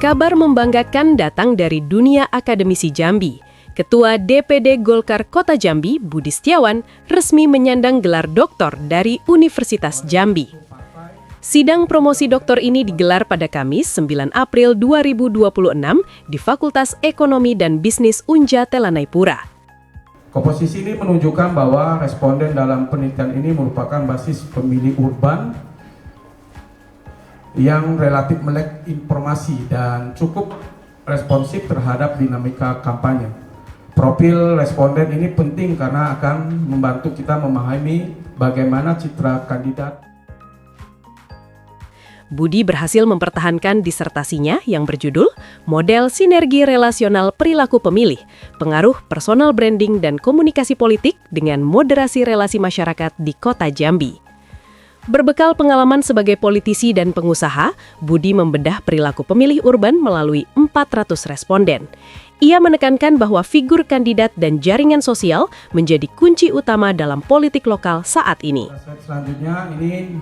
Kabar membanggakan datang dari dunia akademisi Jambi. Ketua DPD Golkar Kota Jambi, Budi Setiawan, resmi menyandang gelar doktor dari Universitas Jambi. Sidang promosi doktor ini digelar pada Kamis 9 April 2026 di Fakultas Ekonomi dan Bisnis Unja Telanai-Pura. Komposisi ini menunjukkan bahwa responden dalam penelitian ini merupakan basis pemilih urban yang relatif melek informasi dan cukup responsif terhadap dinamika kampanye. Profil responden ini penting karena akan membantu kita memahami bagaimana citra kandidat. Budi berhasil mempertahankan disertasinya yang berjudul Model Sinergi Relasional Perilaku Pemilih, Pengaruh Personal Branding dan Komunikasi Politik dengan Moderasi Relasi Masyarakat di Kota Jambi. Berbekal pengalaman sebagai politisi dan pengusaha, Budi membedah perilaku pemilih urban melalui 400 responden. Ia menekankan bahwa figur kandidat dan jaringan sosial menjadi kunci utama dalam politik lokal saat ini. Selanjutnya ini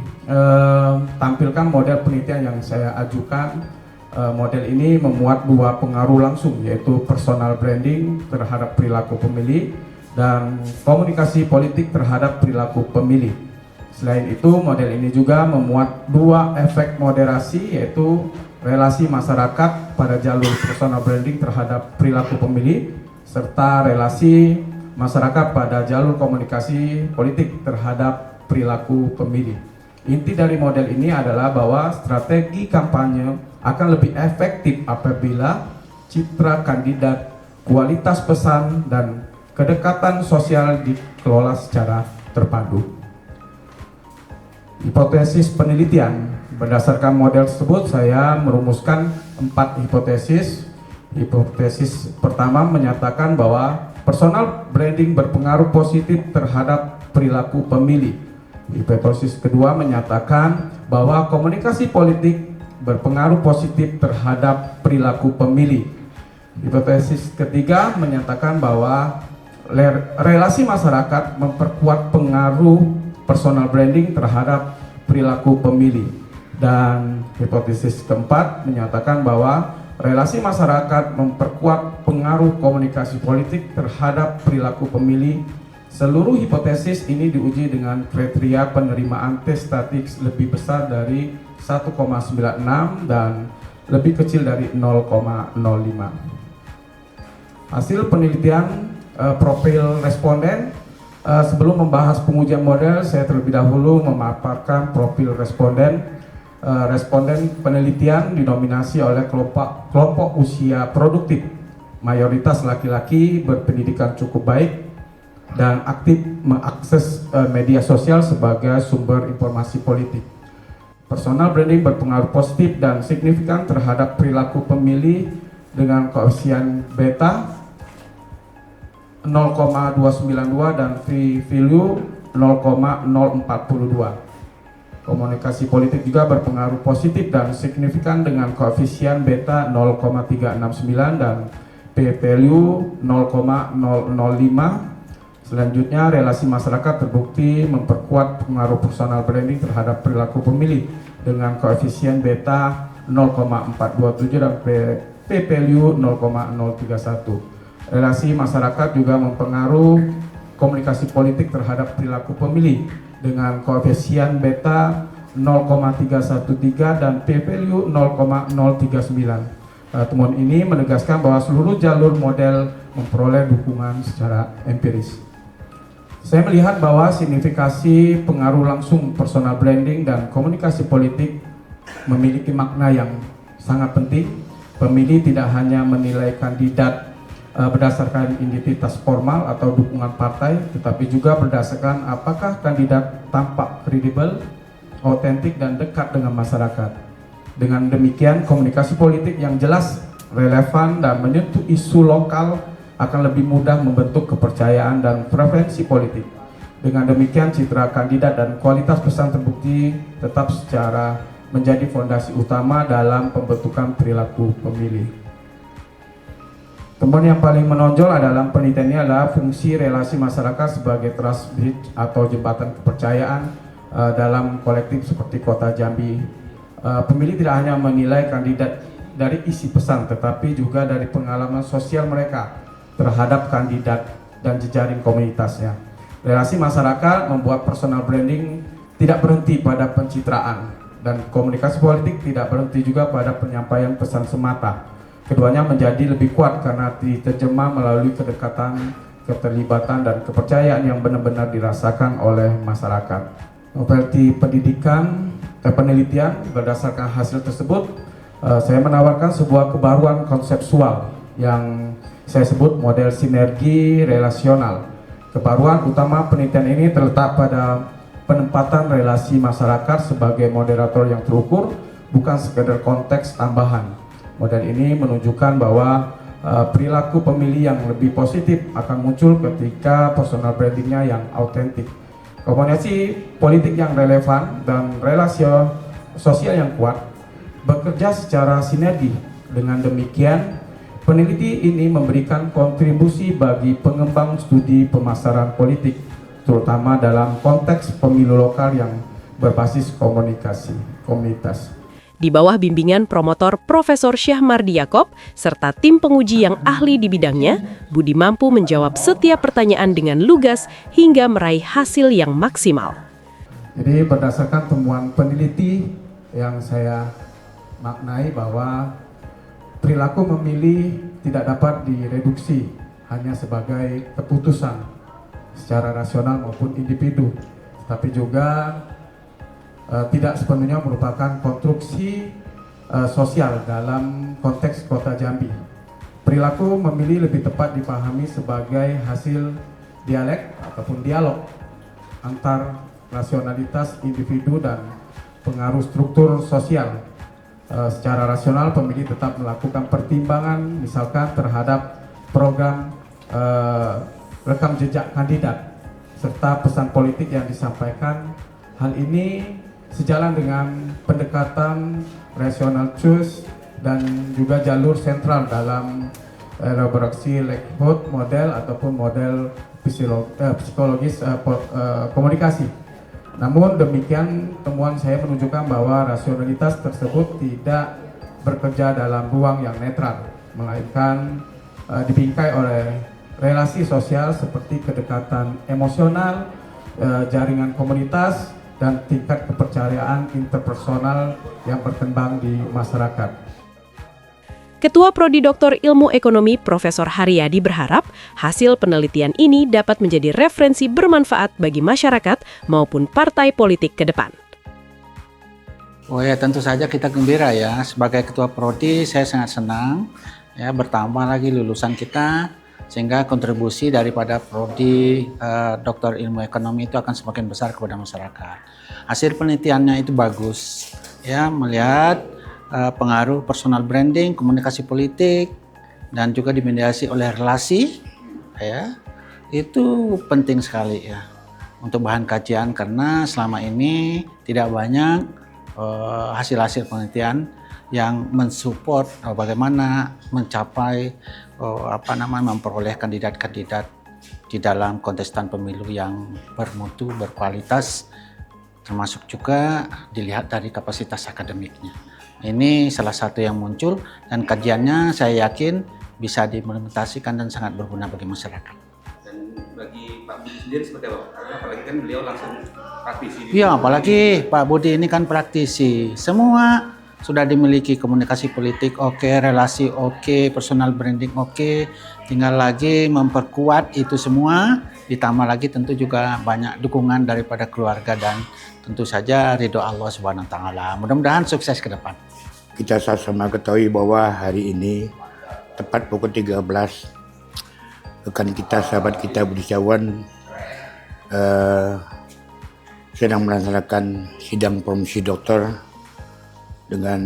tampilkan model penelitian yang saya ajukan. Model ini memuat dua pengaruh langsung, yaitu personal branding terhadap perilaku pemilih dan komunikasi politik terhadap perilaku pemilih. Selain itu, model ini juga memuat dua efek moderasi, yaitu relasi masyarakat pada jalur personal branding terhadap perilaku pemilih, serta relasi masyarakat pada jalur komunikasi politik terhadap perilaku pemilih. Inti dari model ini adalah bahwa strategi kampanye akan lebih efektif apabila citra kandidat, kualitas pesan, dan kedekatan sosial dikelola secara terpadu. Hipotesis penelitian. Berdasarkan model tersebut, saya merumuskan 4 hipotesis. Hipotesis pertama menyatakan bahwa personal branding berpengaruh positif terhadap perilaku pemilih. Hipotesis kedua menyatakan bahwa komunikasi politik berpengaruh positif terhadap perilaku pemilih. Hipotesis ketiga menyatakan bahwa relasi masyarakat memperkuat pengaruh personal branding terhadap perilaku pemilih. Dan hipotesis keempat menyatakan bahwa relasi masyarakat memperkuat pengaruh komunikasi politik terhadap perilaku pemilih. Seluruh hipotesis ini diuji dengan kriteria penerimaan tes statik lebih besar dari 1,96 dan lebih kecil dari 0,05. Hasil penelitian profil responden. Sebelum membahas pengujian model, saya terlebih dahulu memaparkan profil responden. Responden penelitian didominasi oleh kelompok usia produktif, mayoritas laki-laki berpendidikan cukup baik dan aktif mengakses media sosial sebagai sumber informasi politik. Personal branding berpengaruh positif dan signifikan terhadap perilaku pemilih dengan koefisien beta 0,292 dan p-value 0,042. Komunikasi politik juga berpengaruh positif dan signifikan dengan koefisien beta 0,369 dan p-value 0,005. Selanjutnya, relasi masyarakat terbukti memperkuat pengaruh personal branding terhadap perilaku pemilih dengan koefisien beta 0,427 dan p-value 0,031. Relasi masyarakat juga mempengaruhi komunikasi politik terhadap perilaku pemilih dengan koefisien beta 0,313 dan p-value 0,039. Temuan ini menegaskan bahwa seluruh jalur model memperoleh dukungan secara empiris. Saya melihat bahwa signifikasi pengaruh langsung personal branding dan komunikasi politik memiliki makna yang sangat penting. Pemilih tidak hanya menilai kandidat berdasarkan identitas formal atau dukungan partai, tetapi juga berdasarkan apakah kandidat tampak kredibel, otentik, dan dekat dengan masyarakat. Dengan demikian, komunikasi politik yang jelas, relevan, dan menyentuh isu lokal akan lebih mudah membentuk kepercayaan dan preferensi politik. Dengan demikian, citra kandidat dan kualitas pesan terbukti tetap secara menjadi fondasi utama dalam pembentukan perilaku pemilih. Temuan yang paling menonjol adalah penelitian ini adalah fungsi relasi masyarakat sebagai trust bridge atau jembatan kepercayaan dalam kolektif seperti Kota Jambi. Pemilih tidak hanya menilai kandidat dari isi pesan, tetapi juga dari pengalaman sosial mereka terhadap kandidat dan jejaring komunitasnya. Relasi masyarakat membuat personal branding tidak berhenti pada pencitraan, dan komunikasi politik tidak berhenti juga pada penyampaian pesan semata. Keduanya menjadi lebih kuat karena diterjemah melalui kedekatan, keterlibatan, dan kepercayaan yang benar-benar dirasakan oleh masyarakat. Seperti penelitian berdasarkan hasil tersebut, saya menawarkan sebuah kebaruan konseptual yang saya sebut model sinergi relasional. Kebaruan utama penelitian ini terletak pada penempatan relasi masyarakat sebagai moderator yang terukur, bukan sekedar konteks tambahan. Model ini menunjukkan bahwa perilaku pemilih yang lebih positif akan muncul ketika personal brandingnya yang autentik. Komunikasi politik yang relevan dan relasi sosial yang kuat bekerja secara sinergi. Dengan demikian, peneliti ini memberikan kontribusi bagi pengembang studi pemasaran politik, terutama dalam konteks pemilu lokal yang berbasis komunikasi komunitas. Di bawah bimbingan promotor Profesor Syahmardi Yaakob serta tim penguji yang ahli di bidangnya, Budi mampu menjawab setiap pertanyaan dengan lugas hingga meraih hasil yang maksimal. Jadi berdasarkan temuan peneliti yang saya maknai bahwa perilaku memilih tidak dapat direduksi hanya sebagai keputusan secara rasional maupun individu, tapi juga tidak sepenuhnya merupakan konstruksi sosial dalam konteks Kota Jambi. Perilaku memilih lebih tepat dipahami sebagai hasil dialek ataupun dialog antar rasionalitas individu dan pengaruh struktur sosial. Secara rasional pemilih tetap melakukan pertimbangan misalkan terhadap program rekam jejak kandidat serta pesan politik yang disampaikan. Hal ini sejalan dengan pendekatan rational choice dan juga jalur sentral dalam elaborasi Lakewood model ataupun model psikologis komunikasi. Namun demikian, temuan saya menunjukkan bahwa rasionalitas tersebut tidak bekerja dalam ruang yang netral, melainkan dibingkai oleh relasi sosial seperti kedekatan emosional, jaringan komunitas, dan tingkat kepercayaan interpersonal yang berkembang di masyarakat. Ketua Prodi Dr. Ilmu Ekonomi Profesor Haryadi berharap hasil penelitian ini dapat menjadi referensi bermanfaat bagi masyarakat maupun partai politik ke depan. Oh ya, tentu saja kita gembira ya. Sebagai Ketua Prodi saya sangat senang ya bertambah lagi lulusan kita, sehingga kontribusi daripada Prodi Dr. Ilmu Ekonomi itu akan semakin besar kepada masyarakat. Hasil penelitiannya itu bagus ya, melihat pengaruh personal branding, komunikasi politik, dan juga dimediasi oleh relasi ya. Itu penting sekali ya untuk bahan kajian, karena selama ini tidak banyak hasil-hasil penelitian yang mensupport bagaimana mencapai memperoleh kandidat-kandidat di dalam kontestan pemilu yang bermutu, berkualitas, termasuk juga dilihat dari kapasitas akademiknya. Ini salah satu yang muncul, dan kajiannya saya yakin bisa diimplementasikan dan sangat berguna bagi masyarakat. Dan bagi Pak Budi sendiri seperti apa? Karena apalagi kan beliau langsung praktisi. Iya, apalagi Pak Budi ini kan praktisi. Semua sudah dimiliki, komunikasi politik oke, relasi oke, personal branding oke. Tinggal lagi memperkuat itu semua, ditambah lagi tentu juga banyak dukungan daripada keluarga dan tentu saja ridho Allah Subhanahu wa taala. Mudah-mudahan sukses ke depan. Kita sama-sama ketahui bahwa hari ini tepat pukul 13 rekan kita, sahabat kita Budi Setiawan sedang melaksanakan sidang promosi dokter dengan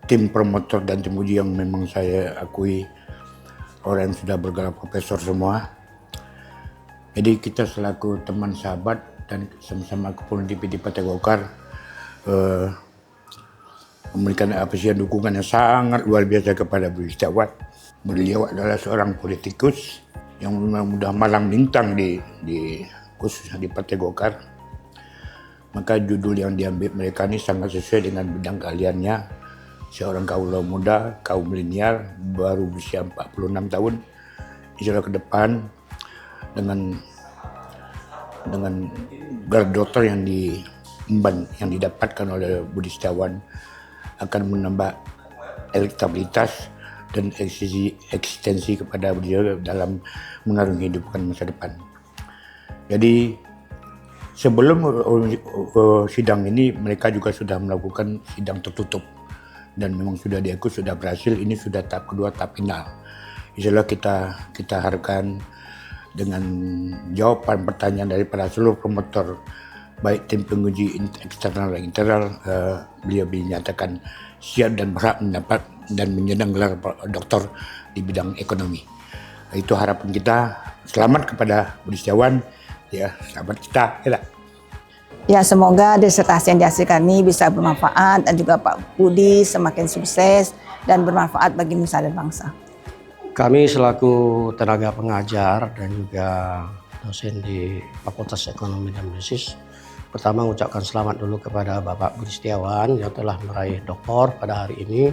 tim promotor dan tim uji yang memang saya akui orang yang sudah bergelar profesor semua. Jadi kita selaku teman sahabat dan sama-sama kepunyaan DPD Partai Golkar memberikan apresiasi dukungan yang sangat luar biasa kepada Budi Setiawan. Beliau adalah seorang politikus yang memang sudah malang bintang di khususnya di Partai Golkar. Maka judul yang diambil mereka ini sangat sesuai dengan bidang keahliannya. Seorang kaula muda, kaum milenial, baru berusia 46 tahun. Insya Allah ke depan dengan gelar doktor yang didapatkan oleh Budi Setiawan akan menambah elektabilitas dan eksistensi kepada beliau dalam mengarungi kehidupan masa depan. Jadi sebelum sidang ini mereka juga sudah melakukan sidang tertutup dan memang sudah diakui sudah berhasil. Ini sudah tahap kedua, tahap final. Insya Allah kita harapkan dengan jawaban pertanyaan daripada seluruh promotor, baik tim penguji eksternal dan internal, beliau dinyatakan siap dan berhak mendapat dan menyandang gelar doktor di bidang ekonomi. Itu harapan kita. Selamat kepada Budi Setiawan, ya, sahabat kita. Ya, semoga disertasi yang dihasilkan ini bisa bermanfaat dan juga Pak Budi semakin sukses dan bermanfaat bagi nusa dan bangsa. Kami selaku tenaga pengajar dan juga dosen di Fakultas Ekonomi dan Bisnis, pertama mengucapkan selamat dulu kepada Bapak Budi Setiawan yang telah meraih doktor pada hari ini.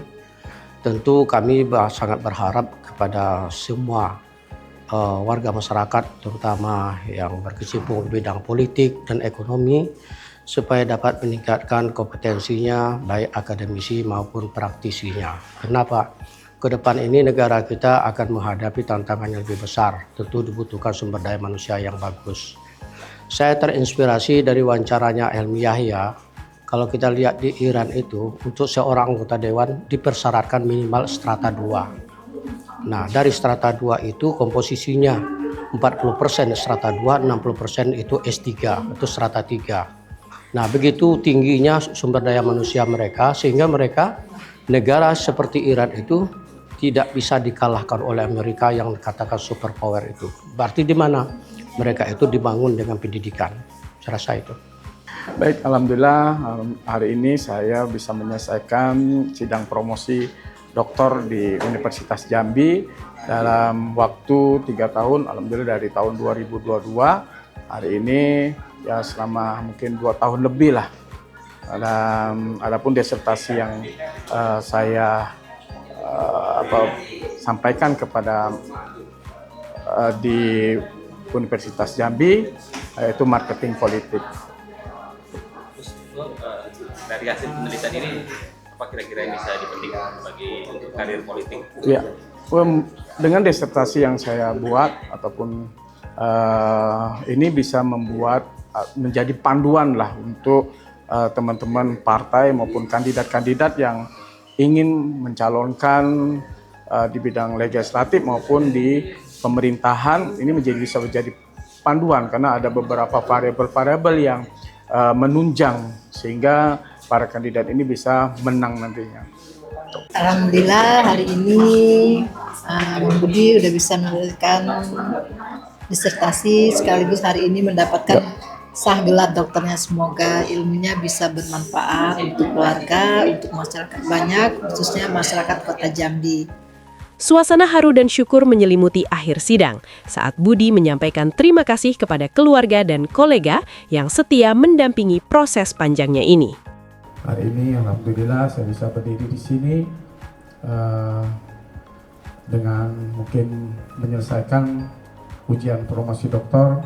Tentu kami sangat berharap kepada semua warga masyarakat, terutama yang berkecimpung di bidang politik dan ekonomi, supaya dapat meningkatkan kompetensinya baik akademisi maupun praktisinya. Kenapa? Ke depan ini negara kita akan menghadapi tantangan yang lebih besar, tentu dibutuhkan sumber daya manusia yang bagus. Saya terinspirasi dari wawancaranya Helmi Yahya. Kalau kita lihat di Iran itu, untuk seorang anggota dewan dipersyaratkan minimal strata 2. Nah, dari strata 2 itu komposisinya 40% strata 2, 60% itu S3, itu strata 3. Nah, begitu tingginya sumber daya manusia mereka, sehingga mereka, negara seperti Iran itu tidak bisa dikalahkan oleh Amerika yang dikatakan superpower itu. Berarti di mana? Mereka itu dibangun dengan pendidikan. Saya rasa itu. Baik, alhamdulillah hari ini saya bisa menyelesaikan sidang promosi doktor di Universitas Jambi dalam waktu 3 tahun, alhamdulillah dari tahun 2022. Hari ini ya selama mungkin 2 tahun lebih lah. Adapun disertasi yang saya sampaikan kepada di Universitas Jambi yaitu marketing politik. Dari hasil penelitian ini apa kira-kira yang bisa dipetik bagi untuk karir politik? Ya, dengan disertasi yang saya buat ataupun ini bisa menjadi panduan lah untuk teman-teman partai maupun kandidat-kandidat yang ingin mencalonkan di bidang legislatif maupun di pemerintahan. Ini bisa menjadi panduan karena ada beberapa variabel-variabel yang menunjang sehingga para kandidat ini bisa menang nantinya. Alhamdulillah hari ini Bang Budi udah bisa menuliskan disertasi sekaligus hari ini mendapatkan sah gelar dokternya. Semoga ilmunya bisa bermanfaat untuk keluarga, untuk masyarakat banyak, khususnya masyarakat Kota Jambi. Suasana haru dan syukur menyelimuti akhir sidang saat Budi menyampaikan terima kasih kepada keluarga dan kolega yang setia mendampingi proses panjangnya ini. Hari ini alhamdulillah saya bisa berdiri di sini dengan mungkin menyelesaikan ujian promosi doktor.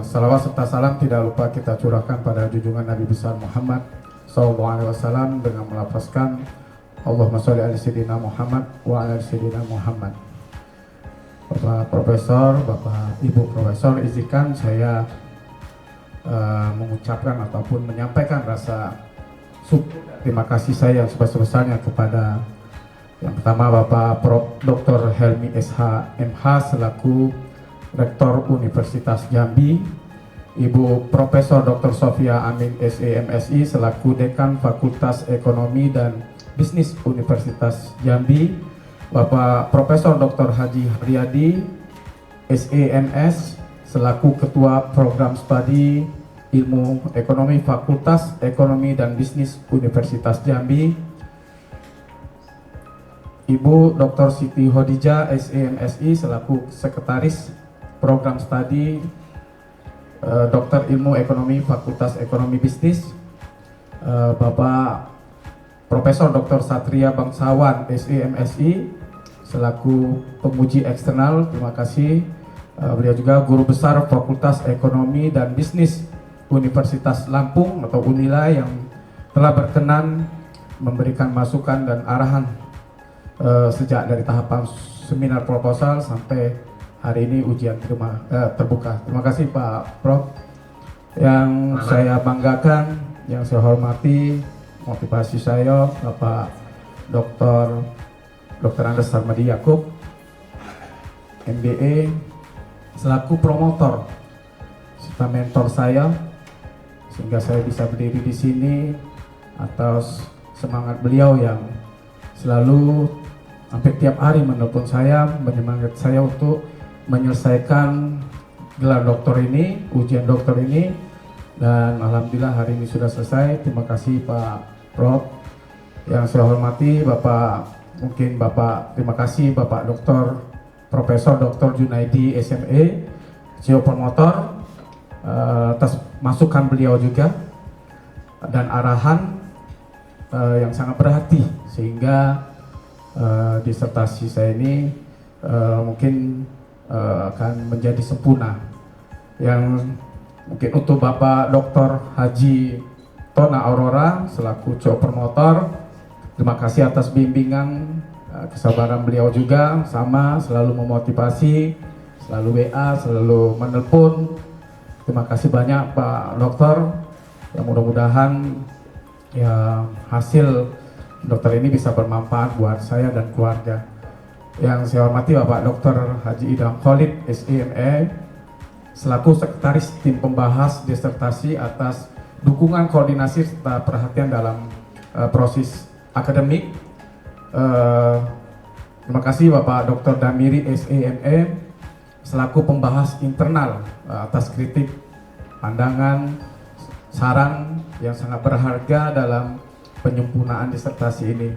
Salawat serta salam tidak lupa kita curahkan pada junjungan Nabi besar Muhammad SAW dengan melafazkan Allahumma sholli ala sayyidina Muhammad wa ala sayyidina Muhammad. Bapak Profesor, Bapak Ibu Profesor, izinkan saya mengucapkan ataupun menyampaikan rasa terima kasih saya yang sebesar-besarnya kepada yang pertama Bapak Prof. Dr. Helmi SH MH selaku Rektor Universitas Jambi, Ibu Profesor Dr. Sofia Amin SE MSI selaku Dekan Fakultas Ekonomi dan Bisnis Universitas Jambi, Bapak Profesor Dr. Haji Haryadi SEMS selaku Ketua Program Studi Ilmu Ekonomi Fakultas Ekonomi dan Bisnis Universitas Jambi, Ibu Dr. Siti Hodijah SEMSI selaku Sekretaris Program Studi Dokter Ilmu Ekonomi Fakultas Ekonomi Bisnis, Bapak Profesor Dr. Satria Bangsawan, SE MSI, selaku penguji eksternal, terima kasih. Beliau juga Guru Besar Fakultas Ekonomi dan Bisnis Universitas Lampung atau Unila yang telah berkenan memberikan masukan dan arahan sejak dari tahapan seminar proposal sampai hari ini ujian terbuka. Terima kasih Pak Prof. Yang saya banggakan, yang saya hormati, motivasi saya Bapak Dr. Andes Sarmadi Yaakob, MBA, selaku promotor serta mentor saya, sehingga saya bisa berdiri di sini atas semangat beliau yang selalu hampir tiap hari menelpon saya, menyemangati saya untuk menyelesaikan gelar doktor ini, ujian doktor ini, dan alhamdulillah hari ini sudah selesai. Terima kasih Pak Prof. Yang saya hormati terima kasih Bapak Dr. Profesor Dr. Junaidi SME, CEO Promotor, atas masukan beliau juga dan arahan yang sangat berarti, sehingga disertasi saya ini mungkin akan menjadi sempurna. Yang mungkin untuk Bapak Dr. Haji Tona Aurora selaku CEO Promotor, terima kasih atas bimbingan, kesabaran beliau juga, sama selalu memotivasi, selalu WA, selalu menelpon. Terima kasih banyak Pak Dokter, yang mudah-mudahan ya hasil dokter ini bisa bermanfaat buat saya dan keluarga. Yang saya hormati Bapak Dr. Haji Idham Khalid SEME, selaku Sekretaris Tim Pembahas Disertasi atas dukungan koordinasi serta perhatian dalam proses akademik. Terima kasih Bapak Dr. Damiri SEME, selaku pembahas internal atas kritik, pandangan, saran yang sangat berharga dalam penyempurnaan disertasi ini.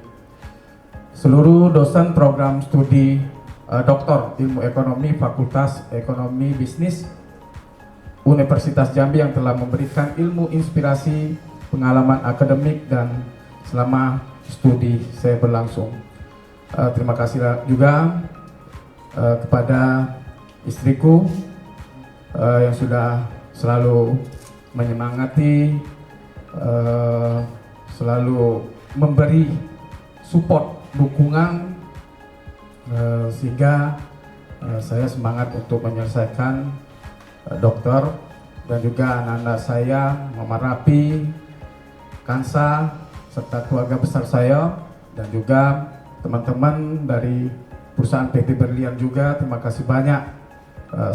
Seluruh dosen program studi Doktor Ilmu Ekonomi Fakultas Ekonomi Bisnis Universitas Jambi yang telah memberikan ilmu, inspirasi, pengalaman akademik dan selama studi saya berlangsung. Terima kasih juga kepada istriku yang sudah selalu menyemangati, selalu memberi support, dukungan, sehingga saya semangat untuk menyelesaikan dokter, dan juga anak-anak saya, Mama Rapi, Kansa, serta keluarga besar saya, dan juga teman-teman dari perusahaan PT Berlian juga, terima kasih banyak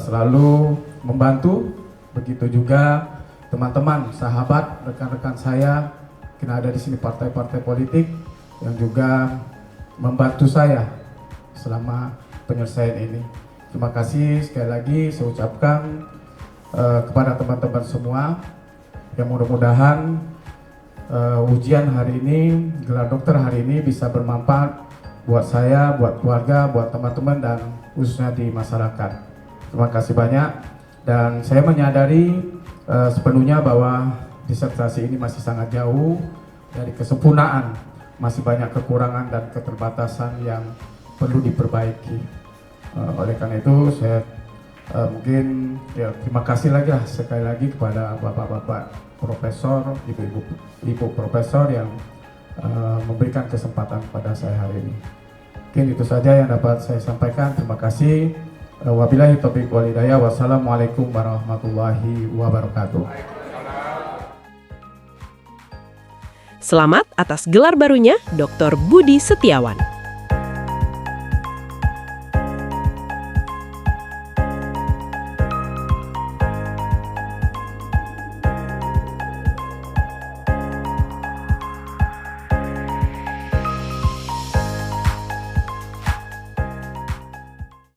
selalu membantu. Begitu juga teman-teman, sahabat, rekan-rekan saya, kena ada di sini partai-partai politik yang juga membantu saya selama penyelesaian ini. Terima kasih sekali lagi saya ucapkan kepada teman-teman semua, yang mudah-mudahan ujian hari ini, gelar dokter hari ini bisa bermanfaat buat saya, buat keluarga, buat teman-teman, dan khususnya di masyarakat. Terima kasih banyak, dan saya menyadari sepenuhnya bahwa disertasi ini masih sangat jauh dari kesempurnaan, masih banyak kekurangan dan keterbatasan yang perlu diperbaiki. Oleh karena itu saya mungkin ya terima kasih lagi lah sekali lagi kepada bapak-bapak profesor, ibu profesor yang memberikan kesempatan kepada saya hari ini. Mungkin itu saja yang dapat saya sampaikan. Terima kasih. Wabillahi taufiq wal hidayah. Wassalamualaikum warahmatullahi wabarakatuh. Selamat atas gelar barunya Dr. Budi Setiawan.